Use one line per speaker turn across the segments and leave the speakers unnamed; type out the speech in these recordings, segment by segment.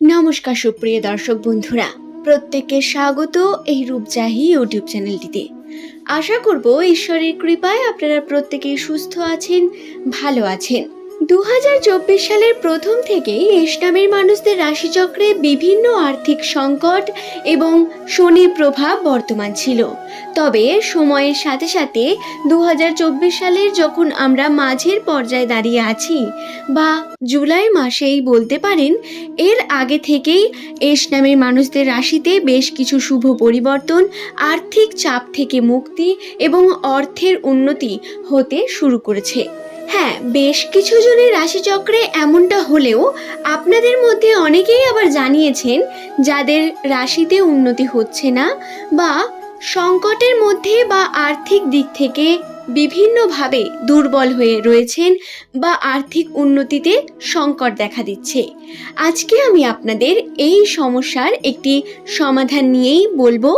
নমস্কার সুপ্রিয় দর্শক বন্ধুরা, প্রত্যেককে স্বাগত এই রূপজাহি ইউটিউব চ্যানেলটিতে। আশা করব ঈশ্বরের কৃপায় আপনারা প্রত্যেকেই সুস্থ আছেন, ভালো আছেন। 2024 সালের প্রথম থেকেই এস নামের মানুষদের রাশিচক্রে বিভিন্ন আর্থিক সংকট এবং শনির প্রভাব বর্তমান ছিল। তবে সময়ের সাথে সাথে 2024 সালের যখন আমরা মাঝের পর্যায়ে দাঁড়িয়ে আছি বা জুলাই মাসেই বলতে পারেন, এর আগে থেকেই এস নামের মানুষদের রাশিতে বেশ কিছু শুভ পরিবর্তন, আর্থিক চাপ থেকে মুক্তি এবং অর্থের উন্নতি হতে শুরু করেছে। হ্যাঁ, বেশ কিছু জনের রাশিচক্রে এমনটা হলেও আপনাদের মধ্যে অনেকেই আবার জানিয়েছেন যাদের রাশিতে উন্নতি হচ্ছে না বা সংকটের মধ্যে বা আর্থিক দিক থেকে বিভিন্নভাবে দুর্বল হয়ে রয়েছেন বা আর্থিক উন্নতিতে সংকট দেখা দিচ্ছে। আজকে আমি আপনাদের এই সমস্যার একটি সমাধান নিয়েই বলবো,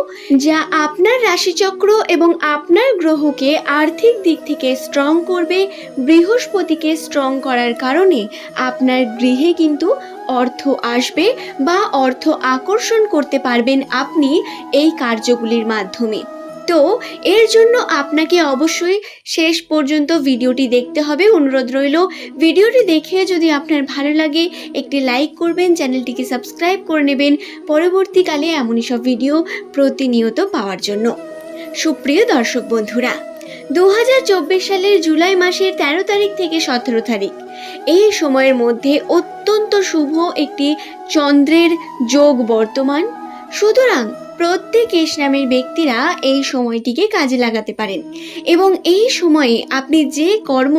যা আপনার রাশিচক্র এবং আপনার গ্রহকে আর্থিক দিক থেকে স্ট্রং করবে। বৃহস্পতিকে স্ট্রং করার কারণে আপনার গৃহে কিন্তু অর্থ আসবে বা অর্থ আকর্ষণ করতে পারবেন আপনি এই কার্যগুলির মাধ্যমে। তো এর জন্য আপনাকে অবশ্যই শেষ পর্যন্ত ভিডিওটি দেখতে হবে। অনুরোধ রইল, ভিডিওটি দেখে যদি আপনার ভালো লাগে একটি লাইক করবেন, চ্যানেলটিকে সাবস্ক্রাইব করে নেবেন পরবর্তীকালে এমনই সব ভিডিও প্রতিনিয়ত পাওয়ার জন্য। সুপ্রিয় দর্শক বন্ধুরা, 2024 সালের জুলাই মাসের 13 তারিখ থেকে 17 তারিখ এই সময়ের মধ্যে অত্যন্ত শুভ একটি চন্দ্রের যোগ বর্তমান। সুতরাং প্রত্যেক এস নামের ব্যক্তিরা এই সময়টিকে কাজে লাগাতে পারেন এবং এই সময়ে আপনি যে কর্ম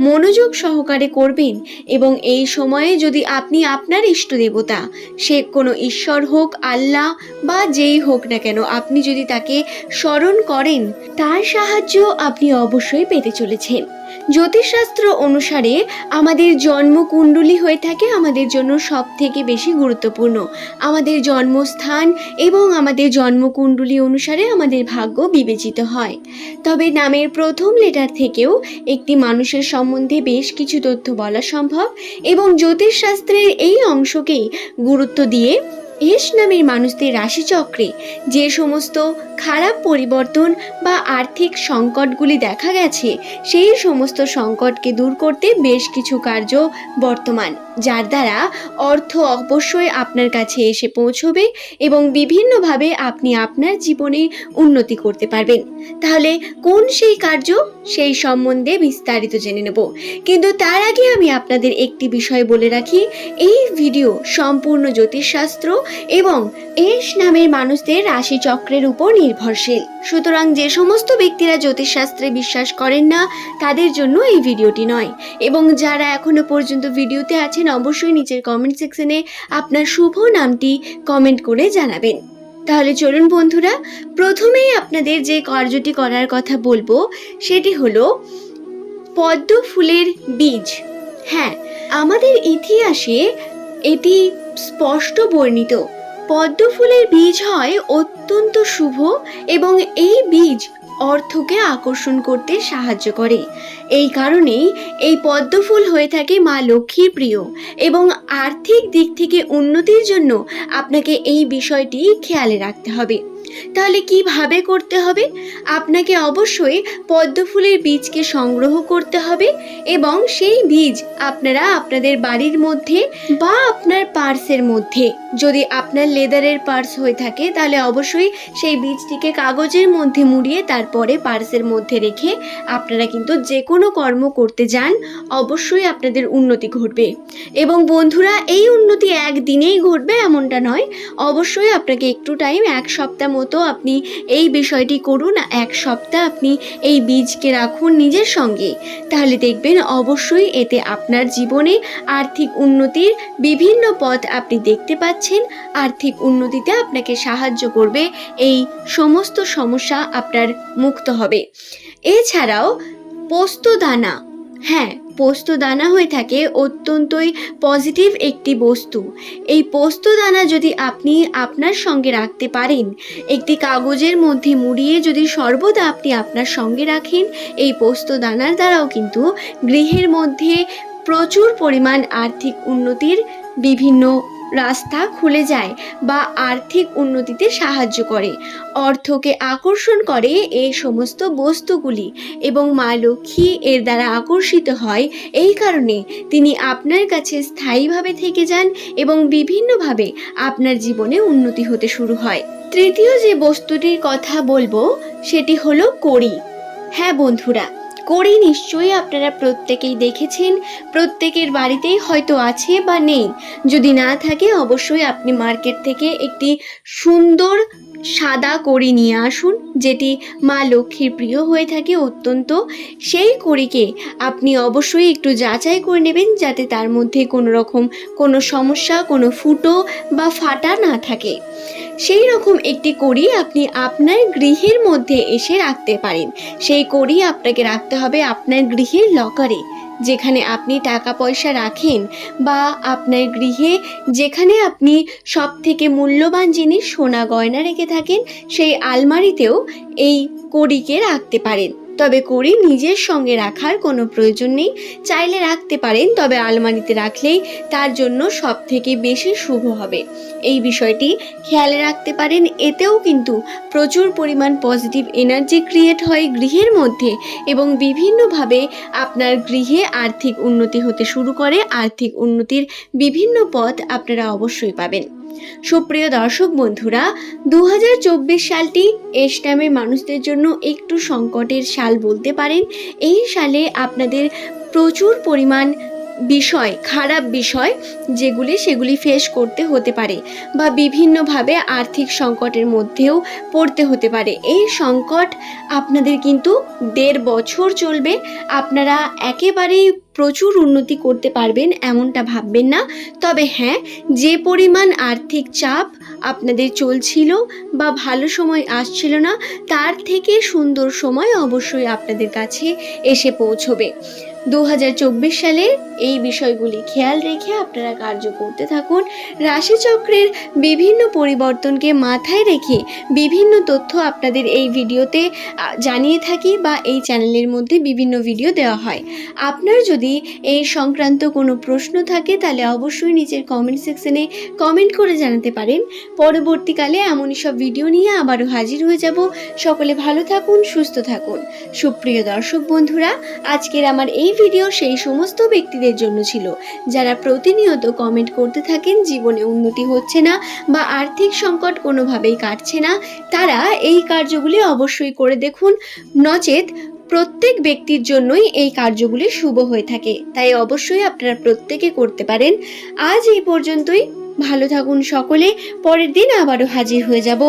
মনোযোগ সহকারে করবেন এবং এই সময়ে যদি আপনি আপনার ইষ্ট দেবতা, সে কোনো ঈশ্বর হোক, আল্লাহ বা যেই হোক না কেন, আপনি যদি তাকে স্মরণ করেন, তার সাহায্য আপনি অবশ্যই পেতে চলেছেন। জ্যোতিষশাস্ত্র অনুসারে আমাদের জন্মকুণ্ডলী হয়ে থাকে আমাদের জন্য সব থেকে বেশি গুরুত্বপূর্ণ। আমাদের জন্মস্থান এবং আমাদের জন্মকুণ্ডলী অনুসারে আমাদের ভাগ্য বিবেচিত হয়। তবে নামের প্রথম লেটার থেকেও একটি মানুষের সম্বন্ধে বেশ কিছু তথ্য বলা সম্ভব এবং জ্যোতিষশাস্ত্রের এই অংশকেই গুরুত্ব দিয়ে এস নামের মানুষদের রাশিচক্রে যে সমস্ত খারাপ পরিবর্তন বা আর্থিক সংকটগুলি দেখা গেছে, সেই সমস্ত সংকটকে দূর করতে বেশ কিছু কার্য বর্তমান, যার দ্বারা অর্থ অবশ্যই আপনার কাছে এসে পৌঁছবে এবং বিভিন্নভাবে আপনি আপনার জীবনে উন্নতি করতে পারবেন। তাহলে কোন সেই কার্য, সেই সম্বন্ধে বিস্তারিত জেনে নেব। কিন্তু তার আগে আমি আপনাদের একটি বিষয় বলে রাখি, এই ভিডিও সম্পূর্ণ জ্যোতিষশাস্ত্র এবং এস নামের মানুষদের রাশিচক্রের উপর নির্ভরশীল। সুতরাং যে সমস্ত ব্যক্তিরা জ্যোতিষশাস্ত্রে বিশ্বাস করেন না তাদের জন্য এই ভিডিওটি নয়। এবং যারা এখনো পর্যন্ত ভিডিওতে আছেন, অবশ্যই নিচের কমেন্ট সেকশনে আপনার শুভ নামটি কমেন্ট করে জানাবেন। তাহলে চলুন বন্ধুরা, প্রথমেই আপনাদের যে কার্যটি করার কথা বলবো সেটি হলো পদ্ম ফুলের বীজ। হ্যাঁ, আমাদের ইতিহাসে এটি স্পষ্ট বর্ণিত। পদ্ম ফুলের বীজ হয় অত্যন্ত শুভ এবং এই বীজ অর্থকে আকর্ষণ করতে সাহায্য করে। এই কারণেই এই পদ্ম ফুল হয়ে থাকে মা লক্ষ্মীর প্রিয় এবং আর্থিক দিক থেকে উন্নতির জন্য আপনাকে এই বিষয়টি খেয়ালে রাখতে হবে। তাহলে কিভাবে করতে হবে? আপনাকে অবশ্যই পদ্ম ফুলের বীজকে সংগ্রহ করতে হবে এবং সেই বীজ আপনারা আপনাদের বাড়ির মধ্যে বা আপনার পার্সের মধ্যে, যদি আপনার লেদারের পার্স হয়ে থাকে তাহলে অবশ্যই সেই বীজটিকে কাগজের মধ্যে মুড়িয়ে তারপরে পার্সের মধ্যে রেখে আপনারা কিন্তু যে কোনো কর্ম করতে যান, অবশ্যই আপনাদের উন্নতি ঘটবে। এবং বন্ধুরা, এই উন্নতি একদিনেই ঘটবে এমনটা নয়, অবশ্যই আপনাকে একটু টাইম, 1 সপ্তাহ মতো আপনি এই বিষয়টি করুন। 1 সপ্তাহ আপনি এই বীজকে রাখুন নিজের সঙ্গে, তাহলে দেখবেন অবশ্যই এতে আপনার জীবনে আর্থিক উন্নতির বিভিন্ন পথ আপনি দেখতে পাচ্ছেন। আর্থিক উন্নতিতে আপনাকে সাহায্য করবে, এই সমস্ত সমস্যা আপনার মুক্ত হবে। এছাড়াও পোস্তদানা, হ্যাঁ, পোস্তদানা হয়ে থাকে অত্যন্তই পজিটিভ একটি বস্তু। এই পোস্তদানা যদি আপনি আপনার সঙ্গে রাখতে পারেন, একটি কাগজের মধ্যে মুড়িয়ে যদি সর্বদা আপনি আপনার সঙ্গে রাখেন, এই পোস্তদানার দ্বারাও কিন্তু গৃহের মধ্যে প্রচুর পরিমাণ আর্থিক উন্নতির বিভিন্ন রাস্তা খুলে যায় বা আর্থিক উন্নতিতে সাহায্য করে। অর্থকে আকর্ষণ করে এই সমস্ত বস্তুগুলি এবং মা লক্ষ্মী এর দ্বারা আকর্ষিত হয়। এই কারণে তিনি আপনার কাছে স্থায়ীভাবে থেকে যান এবং বিভিন্নভাবে আপনার জীবনে উন্নতি হতে শুরু হয়। তৃতীয় যে বস্তুটির কথা বলবো সেটি হলো কড়ি। হ্যাঁ বন্ধুরা, কড়ি নিশ্চয়ই আপনারা প্রত্যেকেই দেখেছেন, প্রত্যেকের বাড়িতেই হয়তো আছে বা নেই। যদি না থাকে অবশ্যই আপনি মার্কেট থেকে একটি সুন্দর সাদা কড়ি নিয়ে আসুন, যেটি মা লক্ষ্মীর প্রিয় হয়ে থাকে অত্যন্ত। সেই কড়িকে আপনি অবশ্যই একটু যাচাই করে নেবেন যাতে তার মধ্যে কোনো সমস্যা, কোনো ফুটো বা ফাটা না থাকে। সেই রকম একটি কড়ি আপনি আপনার গৃহের মধ্যে এসে রাখতে পারেন। সেই কড়ি আপনাকে রাখতে হবে আপনার গৃহের লকারে, যেখানে আপনি টাকা পয়সা রাখেন, বা আপনার গৃহে যেখানে আপনি সব থেকে মূল্যবান জিনিস সোনা গয়না রেখে থাকেন, সেই আলমারিতেও এই কড়িকে রাখতে পারেন। তবে কড়ি নিজের সঙ্গে রাখার কোনো প্রয়োজন নেই, চাইলে রাখতে পারেন, তবে আলমারিতে রাখলেই তার জন্য সব থেকে বেশি শুভ হবে। এই বিষয়টি খেয়াল রাখতে পারেন। এতেও কিন্তু প্রচুর পরিমাণ পজিটিভ এনার্জি ক্রিয়েট হয় গৃহের মধ্যে এবং বিভিন্নভাবে আপনার গৃহে আর্থিক উন্নতি হতে শুরু করে। আর্থিক উন্নতির বিভিন্ন পথ আপনারা অবশ্যই পাবেন। সুপ্রিয় দর্শক বন্ধুরা, 2024 সালটি এস টাইমের মানুষদের জন্য একটু সংকটের সাল বলতে পারেন। এই সালে আপনাদের প্রচুর পরিমাণ খারাপ বিষয় সেগুলি ফেস করতে হতে পারে, বা বিভিন্নভাবে আর্থিক সংকটের মধ্যেও পড়তে হতে পারে। এই সংকট আপনাদের কিন্তু 1.5 বছর চলবে। আপনারা একেবারেই প্রচুর উন্নতি করতে পারবেন এমনটা ভাববেন না। তবে হ্যাঁ, যে পরিমাণ আর্থিক চাপ আপনাদের চলছিল বা ভালো সময় আসছিল না, তার থেকে সুন্দর সময় অবশ্যই আপনাদের কাছে এসে পৌঁছবে। 2024 সালে এই বিষয়গুলি খেয়াল রেখে আপনারা কার্য করতে থাকুন। রাশিচক্রের বিভিন্ন পরিবর্তনকে মাথায় রেখে বিভিন্ন তথ্য আপনাদের এই ভিডিওতে জানিয়ে থাকি, বা এই চ্যানেলের মধ্যে বিভিন্ন ভিডিও দেওয়া হয়। আপনার যদি এই সংক্রান্ত কোনো প্রশ্ন থাকে তাহলে অবশ্যই নিচের কমেন্ট সেকশনে কমেন্ট করে জানাতে পারেন। পরবর্তীকালে এমনই সব ভিডিও নিয়ে আবারও হাজির হয়ে যাব। সকলে ভালো থাকুন, সুস্থ থাকুন। সুপ্রিয় দর্শক বন্ধুরা, আজকের আমার এই ভিডিও সেই সমস্ত ব্যক্তিদের জন্য ছিল যারা প্রতিনিয়ত কমেন্ট করতে থাকেন জীবনে উন্নতি হচ্ছে না বা আর্থিক সংকট কোনোভাবেই কাটছে না। তারা এই কার্যগুলি অবশ্যই করে দেখুন, নচেত প্রত্যেক ব্যক্তির জন্যই এই কার্যগুলি শুভ হয়ে থাকে। তাই অবশ্যই আপনারা প্রত্যেকে করতে পারেন। আজ এই পর্যন্তই। ভালো থাকুন সকলে। পরের দিন আবারও হাজির হয়ে যাব